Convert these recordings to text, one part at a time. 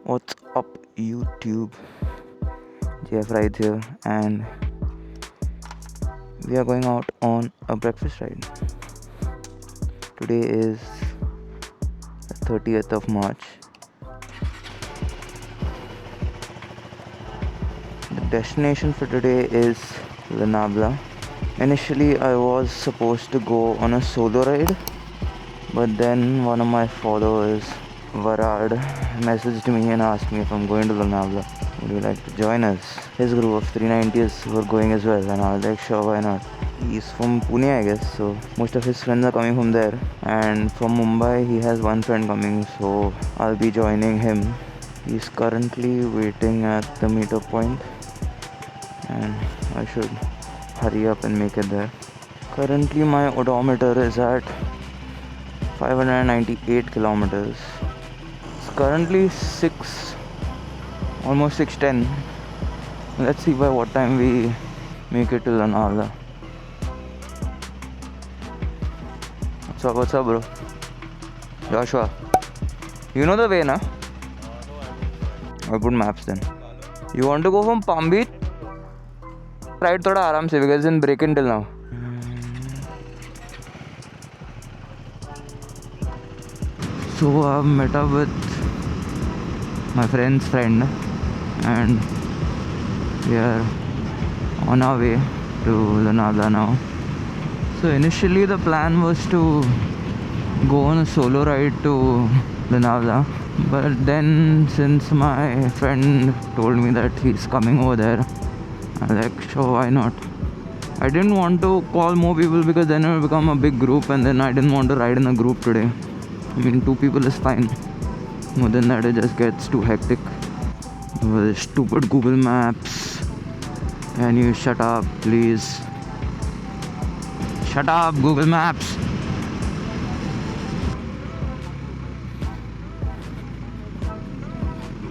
What's up, YouTube? JF Rides here, and we are going out on a breakfast ride. Today is the 30th of March. The destination for today is Lonavala. Initially, I was supposed to go on a solo ride, but then one of my followers, Varad, messaged me and asked me if I'm going to Lonavala. Would you like to join us? His group of 390s were going as well, and I was like, sure, why not? He's from Pune, I guess, so most of his friends are coming from there. And from Mumbai, he has one friend coming, so I'll be joining him. He's currently waiting at the meter point, and I should hurry up and make it there. Currently, my odometer is at 598 kilometers. It's currently 6, almost 6:10. Let's see by what time we make it to Lonavala. What's up, bro? Joshua, you know the way, na? I'll put maps then. You want to go from Palm Beach? Ride thoda aaram se because it's in break-in till now. So I've met up with my friend's friend and we are on our way to Lonavala now. So initially the plan was to go on a solo ride to Lonavala, but then since my friend told me that he's coming over there, I was like, sure, why not? I didn't want to call more people because then it will become a big group, and then I didn't want to ride in a group today. I mean, 2 people is fine. More than that, it just gets too hectic. With stupid Google Maps. Can you shut up, please? Shut up, Google Maps.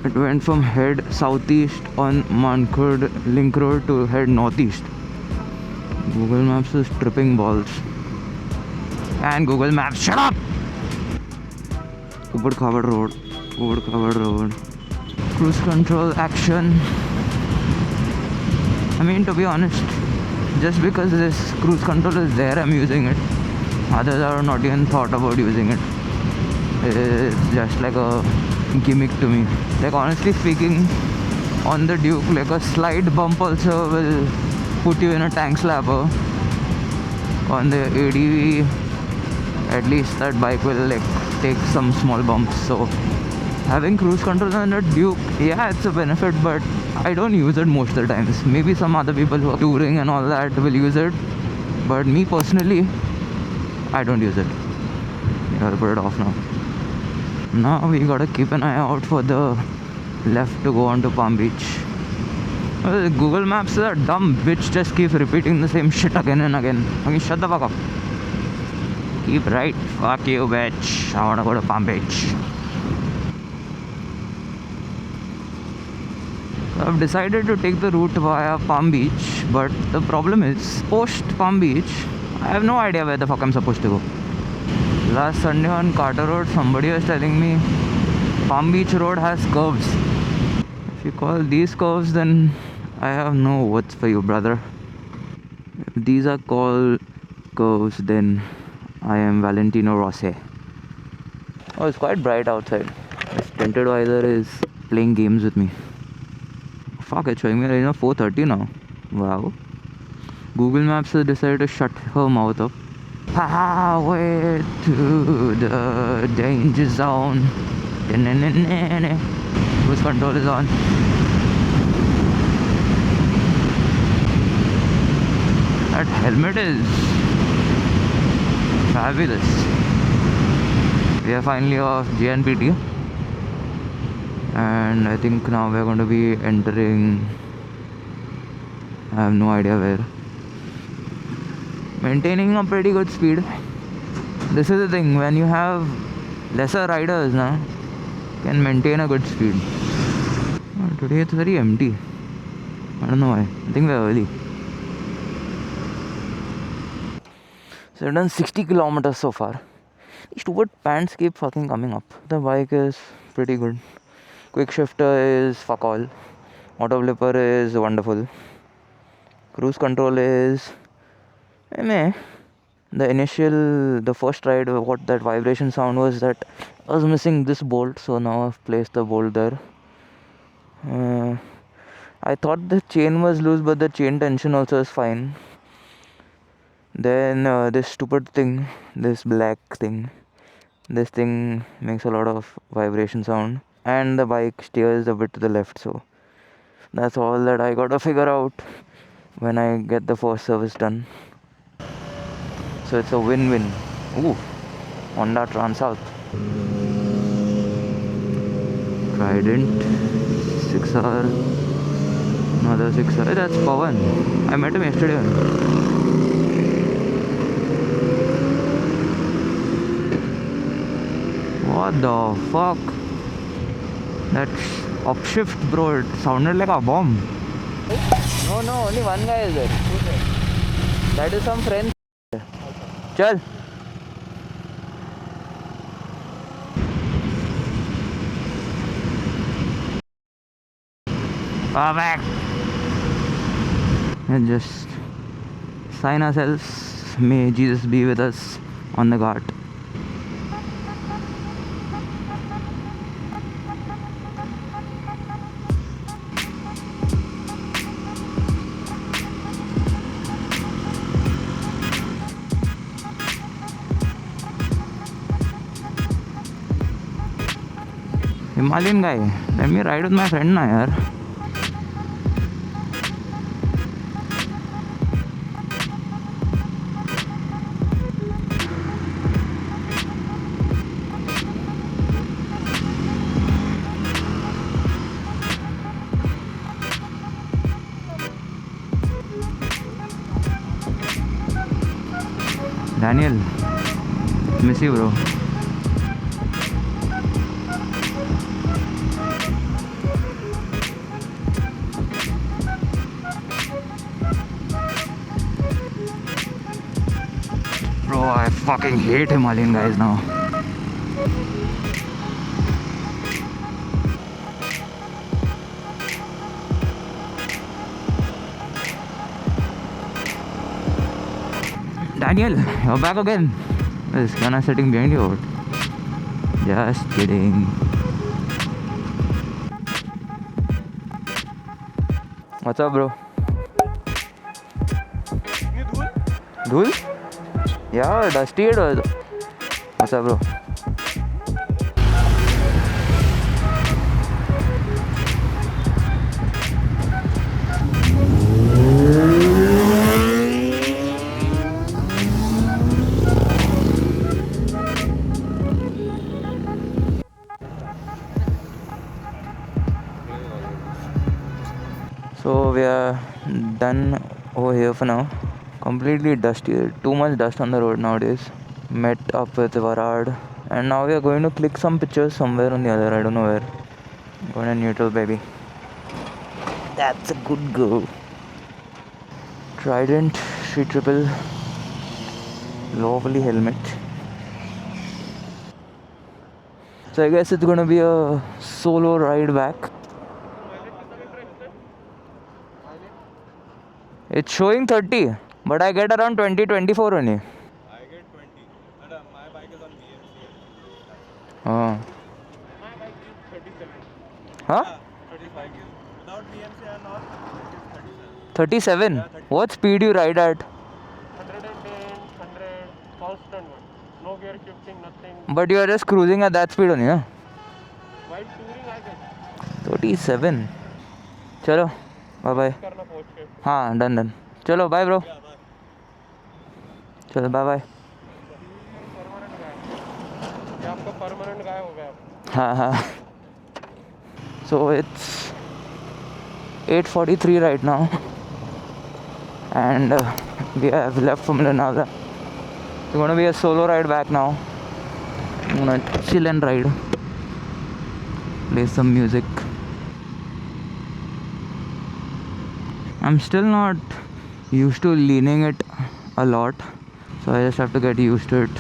It went from head southeast on Mankhurd Link Road to head northeast. Google Maps is tripping balls. And Google Maps, shut up! Ubud Khabad Road. Cruise control action. I mean, to be honest, just because this cruise control is there, I'm using it. Others are not even thought about using it. It's just like a gimmick to me. Like, honestly speaking, on the Duke, like a slight bump also will put you in a tank slapper. On the ADV, at least that bike will like take some small bumps. So having cruise control on the Duke, yeah, it's a benefit, but I don't use it most of the times. Maybe some other people who are touring and all that will use it, but me personally, I don't use it. Yeah, I'll put it off now. Now we gotta keep an eye out for the left to go on to Palm Beach. Well, Google Maps is a dumb bitch, just keeps repeating the same shit again and again. I mean, shut the fuck up. Keep right. Fuck you, bitch. I wanna go to Palm Beach. So I've decided to take the route via Palm Beach, but the problem is, post Palm Beach, I have no idea where the fuck I'm supposed to go. Last Sunday on Carter Road, somebody was telling me Palm Beach Road has curves. If you call these curves, then I have no words for you, brother. If these are called curves, then I am Valentino Rossi. Oh, it's quite bright outside. This tinted visor is playing games with me. Fuck, it's showing me right now 4:30 now. Wow. Google Maps has decided to shut her mouth up. Highway to the danger zone. Cruise control is on. That helmet is fabulous. We are finally off JNPT, and I think now we're going to be entering, I have no idea where. Maintaining a pretty good speed. This is the thing, when you have lesser riders, can maintain a good speed. Oh, today it's very empty. I don't know why. I think we're early. So I've done 60 kilometers so far. These stupid pants keep fucking coming up. The bike is pretty good. Quick shifter is fuck all. Auto flipper is wonderful. Cruise control is meh. The first ride, what that vibration sound was, that I was missing this bolt, so now I've placed the bolt there. I thought the chain was loose, but the chain tension also is fine. Then this stupid thing, this black thing, this thing makes a lot of vibration sound, and the bike steers a bit to the left. So that's all that I gotta figure out when I get the first service done. So it's a win-win. Ooh, Honda Transouth. Trident, 6R, another 6R. Hey, that's Pawan. I met him yesterday. What the fuck? That upshift, bro, it sounded like a bomb. No, only one guy is there. That is some friend. Chal. Back. And just sign ourselves. May Jesus be with us on the ghat. Himalayan guy, let me ride with my friend now, yaar. Daniel, miss you, bro. Bro, I fucking hate Himalayan guys now. Daniel, you're back again. Is Kana sitting behind you? Just kidding. What's up, bro? Dhul? Yeah, dusty it was. What's up, bro? So we are done over here for now. Completely dusty, too much dust on the road nowadays. Met up with Varad, and now we are going to click some pictures somewhere on the other, I don't know where. Going to neutral, baby. That's a good go. Trident, Street Triple, lovely helmet. So I guess it's gonna be a solo ride back. It's showing 30, but I get around 20-24 only. I get 20. And my bike is on BMC. Oh. My bike is 37. Huh? 35 is without BMC and all. It is 37. 37? Yeah, 37. What speed you ride at? 110, 100, constant one. No gear shifting, nothing. But you are just cruising at that speed only, huh? While touring, I get. 37. Chalo, bye bye. करना पहुंच के. हाँ, done. चलो, bye bro. Yeah, bye. चलो, bye bye. Permanent गायब. ये आपका permanent गायब हो गया. हाँ. So it's 8:43 right now, and we have left from Lonavala. It's gonna be a solo ride back now. I'm gonna chill and ride, play some music. I'm still not used to leaning it a lot, so I just have to get used to it.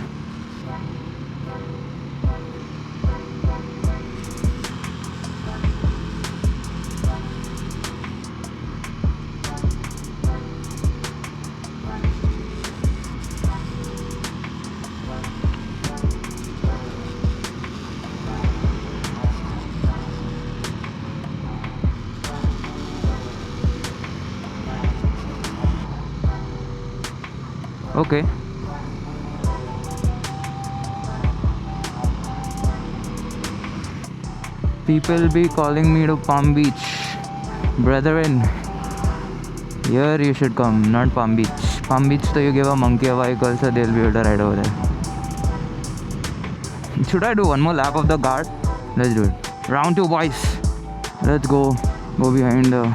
Okay. People be calling me to Palm Beach. Brethren, here you should come, not Palm Beach. Palm Beach, so you give a monkey a vehicle, so they'll be able to ride over there. Should I do one more lap of the guard? Let's do it. Round 2, boys. Let's go. Go behind the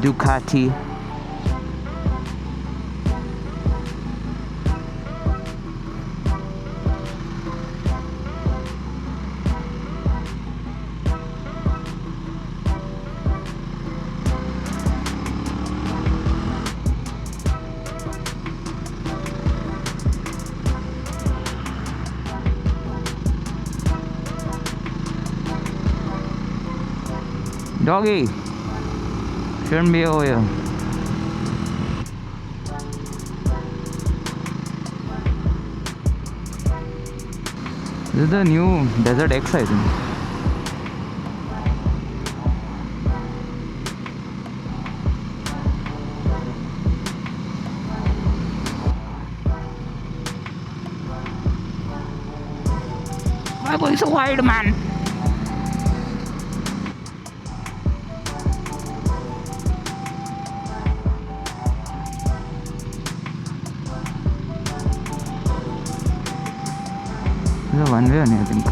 Ducati. Doggy, shouldn't be over here. This is the new Desert X, I think. Why going so wide, man? This is a one way only, I think.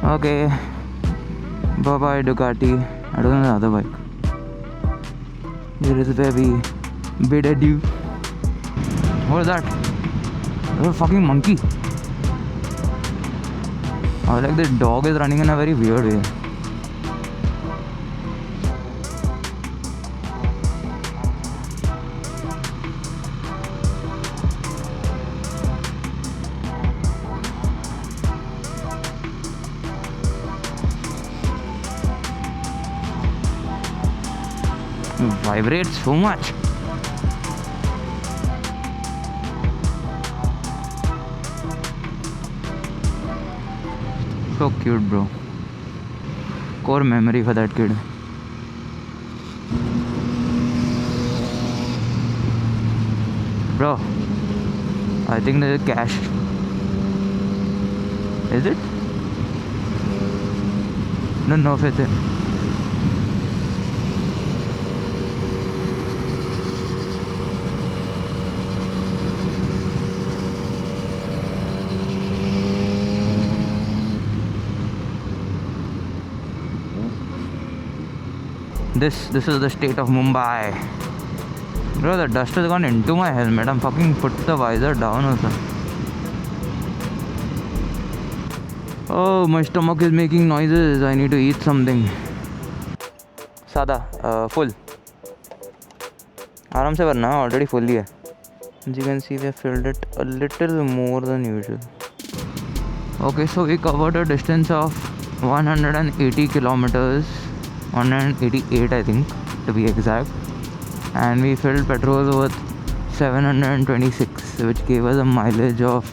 Okay. Bye bye Ducati. I don't know the other bike. Here is where we bid adieu. What is that? There's a fucking monkey. I like the dog is running in a very weird way. It vibrates so much. So cute, bro. Core memory for that kid. Bro, I think there is cash. Is it? Don't know if it's it. This is the state of Mumbai. Bro, the dust has gone into my helmet. I'm fucking put the visor down also. Oh, my stomach is making noises. I need to eat something. Sada, full. आराम से भरना, already full ही है. As you can see, we have filled it a little more than usual. Okay, so we covered a distance of 180 kilometers. 188 I think to be exact, and we filled petrol with 726, which gave us a mileage of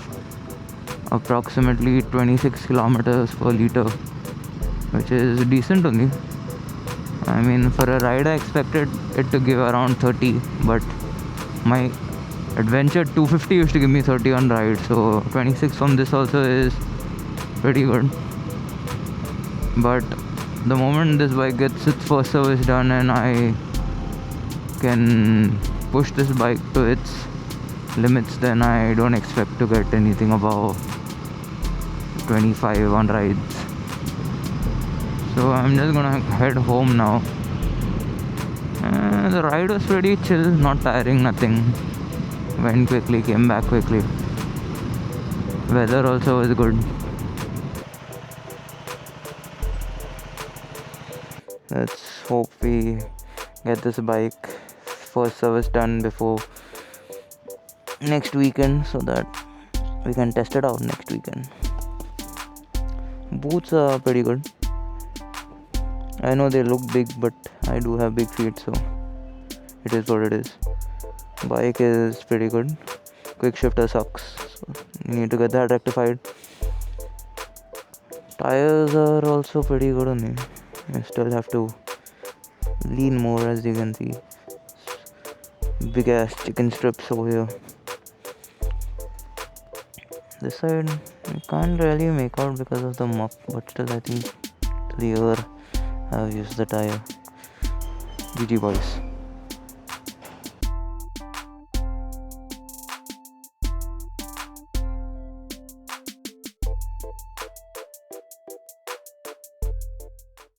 approximately 26 kilometers per liter, which is decent only. I mean, for a ride I expected it to give around 30, but my Adventure 250 used to give me 30 on ride, so 26 from this also is pretty good. But the moment this bike gets its first service done and I can push this bike to its limits, then I don't expect to get anything above 25 on rides. So I'm just gonna head home now. The ride was pretty chill, not tiring, nothing. Went quickly, came back quickly. Weather also was good. Let's hope we get this bike first service done before next weekend so that we can test it out next weekend. Boots are pretty good. I know they look big, but I do have big feet, so it is what it is. Bike is pretty good. quick shifter sucks, so you need to get that rectified. Tires are also pretty good on it. You still have to lean more, as you can see. Big ass chicken strips over here. This side you can't really make out because of the muck, but still I think the air have used the tire. GG boys.